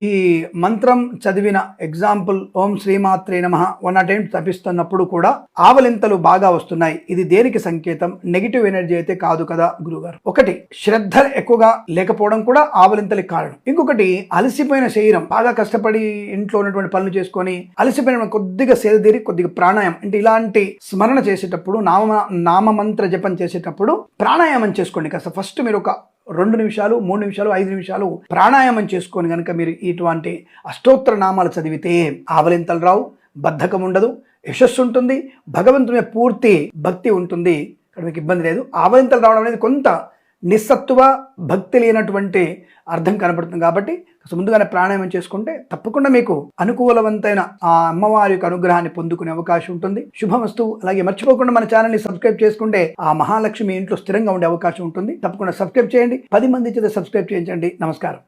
ఈ మంత్రం చదివిన ఎగ్జాంపుల్ ఓం శ్రీమాత్రే నమః 1 టైమ్స్ తపిస్తున్నప్పుడు కూడా ఆవలింతలు బాగా వస్తున్నాయి. ఇది దేనికి సంకేతం? నెగిటివ్ ఎనర్జీ అయితే కాదు కదా గురుగారు. ఒకటి, శ్రద్ధ ఎక్కువగా లేకపోవడం కూడా ఆవలింతలకి కారణం. ఇంకొకటి, అలసిపోయిన శరీరం, బాగా కష్టపడి ఇంట్లో ఉన్నటువంటి పనులు చేసుకొని అలసిపోయిన కొద్దిగా సేదతీరి కొద్దిగా ప్రాణాయామం అంటే ఇలాంటి స్మరణ చేసేటప్పుడు నామమంత్ర జపం చేసేటప్పుడు ప్రాణాయామం చేసుకోండి. కాస్త ఫస్ట్ మీరు ఒక 2 నిమిషాలు 3 నిమిషాలు 5 నిమిషాలు ప్రాణాయామం చేసుకొని కనుక మీరు ఇటువంటి అష్టోత్తర నామాలు చదివితే ఆవలింతలు రావు, బద్ధకం ఉండదు, యశస్సు ఉంటుంది, భగవంతుని పూర్తి భక్తి ఉంటుంది. ఇక్కడ మీకు ఇబ్బంది లేదు. ఆవలింతలు రావడం అనేది కొంత నిస్సత్తువ భక్తి లేనటువంటి అర్థం కనబడుతుంది. కాబట్టి ముందుగానే ప్రాణాయామం చేసుకుంటే తప్పకుండా మీకు అనుకూలవంతైన ఆ అమ్మవారి యొక్క అనుగ్రహాన్ని పొందుకునే అవకాశం ఉంటుంది. శుభమస్తు. అలాగే మర్చిపోకుండా మన ఛానల్ని సబ్స్క్రైబ్ చేసుకుంటే ఆ మహాలక్ష్మి ఇంట్లో స్థిరంగా ఉండే అవకాశం ఉంటుంది. తప్పకుండా సబ్స్క్రైబ్ చేయండి. 10 మంది చేత సబ్స్క్రైబ్ చేయించండి. నమస్కారం.